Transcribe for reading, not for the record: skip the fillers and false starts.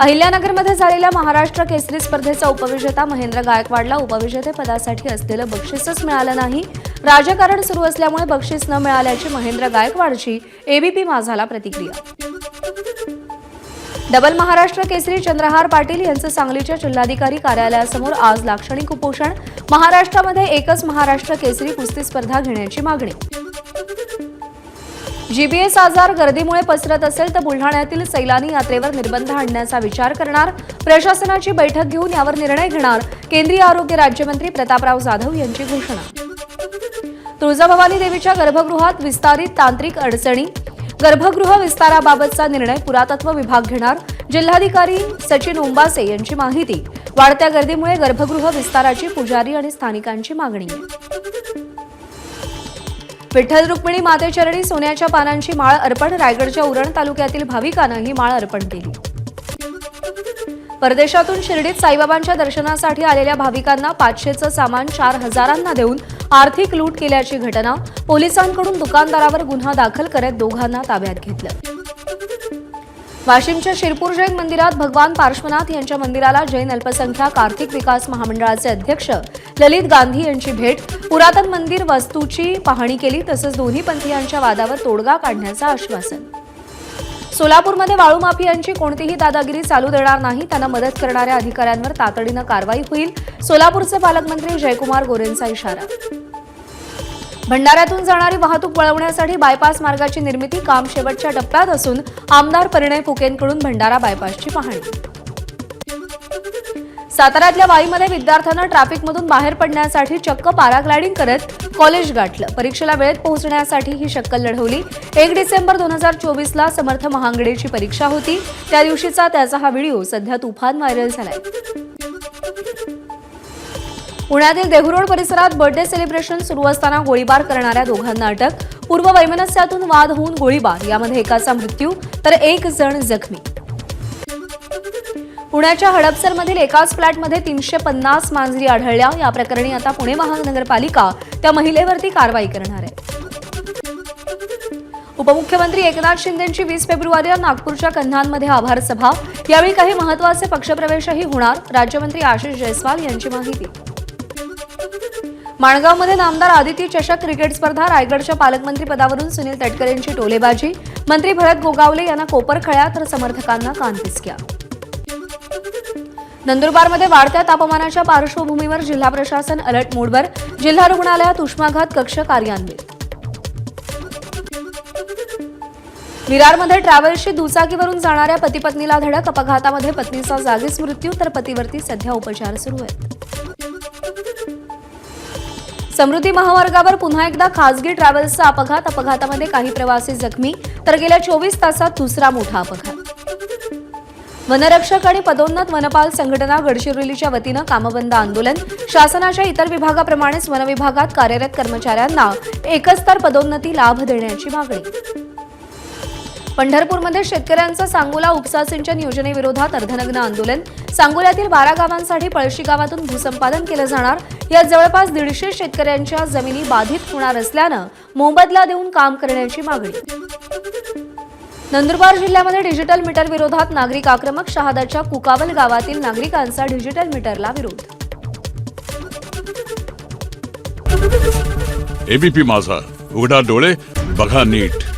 अहिल्यानगरमध्ये झालेल्या महाराष्ट्र केसरी स्पर्धेचा उपविजेता महेंद्र गायकवाडला उपविजेतेपदासाठी असलेलं बक्षीसच मिळालं नाही। राजकारण सुरू असल्यामुळे बक्षीस न मिळाल्याची महेंद्र गायकवाडची एबीपी माझाला प्रतिक्रिया। डबल महाराष्ट्र केसरी चंद्रहार पाटील यांचं सांगलीच्या जिल्हाधिकारी कार्यालयासमोर आज लाक्षणिक उपोषण। महाराष्ट्रामध्ये एकच महाराष्ट्र केसरी कुस्ती स्पर्धा घेण्याची मागणी। जीबीएस आजार गर्दीमुळे पसरत असेल तर बुलढाण्यातील सैलानी यात्रेवर निर्बंध आणण्याचा विचार करणार। प्रशासनाची बैठक घेऊन यावर निर्णय घेणार। केंद्रीय आरोग्य राज्यमंत्री प्रतापराव जाधव यांची घोषणा। तुळजाभवानी देवीच्या गर्भगृहात विस्तारित तांत्रिक अडचणी। गर्भगृह विस्ताराबाबतचा निर्णय पुरातत्व विभाग घेणार। जिल्हाधिकारी सचिन ओंबासे यांची माहिती। वाढत्या गर्दीमुळे गर्भगृह विस्ताराची पुजारी आणि स्थानिकांची मागणी आहे। विठ्ठल रुक्मिणी मातेचरणी सोन्याच्या पानांची माळ अर्पण। रायगडच्या उरण तालुक्यातील भाविकांना ही माळ अर्पण केली। परदेशातून शिर्डीत साईबाबांच्या दर्शनासाठी आलेल्या भाविकांना 500चं सामान 4000 देऊन आर्थिक लूट केल्याची घटना। पोलिसांकडून दुकानदारावर गुन्हा दाखल करत दोघांना ताब्यात घेतलं। वाशिमच्या शिरपूर जैन मंदिरात भगवान पार्श्वनाथ यांच्या मंदिराला जैन अल्पसंख्याक आर्थिक विकास महामंडळाचे अध्यक्ष ललित गांधी यांची भेट। पुरातन मंदिर वास्तूची पाहणी केली तसंच दोन्ही पंथीयांच्या वादावर तोडगा काढण्याचं आश्वासन। सोलापूरमध्ये वाळू माफियांची कोणतीही दादागिरी चालू देणार नाही। त्यांना मदत करणाऱ्या अधिकाऱ्यांवर तातडीनं कारवाई होईल। सोलापूरचे पालकमंत्री जयकुमार गोरेंचा इशारा। भंडाऱ्यातून जाणारी वाहतूक वळवण्यासाठी बायपास मार्गाची निर्मिती काम शेवटच्या टप्प्यात असून आमदार परिणय फुकेंकडून भंडारा बायपासची पाहणी। साताऱ्यातल्या वाईमध्ये विद्यार्थ्यांना ट्रॅफिकमधून बाहेर पडण्यासाठी चक्क पॅराग्लायडिंग करत कॉलेज गाठलं। परीक्षेला वेळेत पोहोचण्यासाठी ही शक्कल लढवली। 1 डिसेंबर 2024ला समर्थ महांगडेची परीक्षा होती। त्या दिवशीचा त्याचा हा व्हिडिओ सध्या तुफान व्हायरल झालाय। पुण्यातील देहूरोड परिसरात बर्थडे सेलिब्रेशन सुरू असताना गोळीबार करणाऱ्या दोघांना अटक। पूर्व वैमनस्यातून वाद होऊन गोळीबार, यामध्ये एकाचा मृत्यू तर 1 जण जखमी। पुण्याच्या हडपसरमधील एकाच फ्लॅटमध्ये 350 मांजरी आढळल्या। या प्रकरणी आता पुणे महानगरपालिका त्या महिलेवरती कारवाई करणार आहे। उपमुख्यमंत्री एकनाथ शिंदेंची 20 फेब्रुवारीला नागपूरच्या कन्हानमध्ये आभार सभा। यावेळी काही महत्त्वाचे पक्षप्रवेशही होणार। राज्यमंत्री आशिष जयस्वाल यांची माहिती। माणगावमध्ये नामदार आदिती चषक क्रिकेट स्पर्धा। रायगडच्या पालकमंत्री पदावरून सुनील तटकरेंची टोलेबाजी। मंत्री भरत गोगावले यांना कोपरखळ्या तर समर्थकांना कानपिचक्या। नंदुरबारमध्ये वाढत्या तापमानाच्या पार्श्वभूमीवर जिल्हा प्रशासन अलर्ट मोडवर। जिल्हा रुग्णालयात उष्माघात कक्ष कार्यान्वित। विरारमध्ये ट्रॅव्हल्सची दुचाकीवरून जाणाऱ्या पती-पत्नीला धडक। अपघातामध्ये पत्नीचा जागीच मृत्यू तर पतीवरती सध्या उपचार सुरू आहेत। समृद्धी महामार्गावर पुन्हा एकदा खासगी ट्रॅव्हल्सचा अपघात। अपघातामध्ये काही प्रवासी जखमी तर गेल्या 24 तासात दुसरा मोठा अपघात। वनरक्षक आणि पदोन्नत वनपाल संघटना गडचिरोलीच्या वतीनं कामबंद आंदोलन। शासनाच्या इतर विभागाप्रमाणेच वनविभागात कार्यरत कर्मचाऱ्यांना एकस्तर पदोन्नती लाभ देण्याची मागणी। पंढरपूरमध्ये शेतकऱ्यांचं सांगोला उपसा सिंचन योजनेविरोधात अर्धनग्न आंदोलन। सांगोल्यातील 12 गावांसाठी पळशी गावातून भूसंपादन केलं जाणार। यात जवळपास 150 शेतकऱ्यांच्या जमिनी बाधित होणार असल्यानं मोबदला देऊन काम करण्याची मागणी। नंदुरबार जिल्ह्यामध्ये डिजिटल मीटर विरोधात नागरिक आक्रमक। शहादाच्या कुकावल गावातील नागरिकांचा डिजिटल मीटरला विरोध। एबीपी माझा, उघडा डोळे बघा नीट।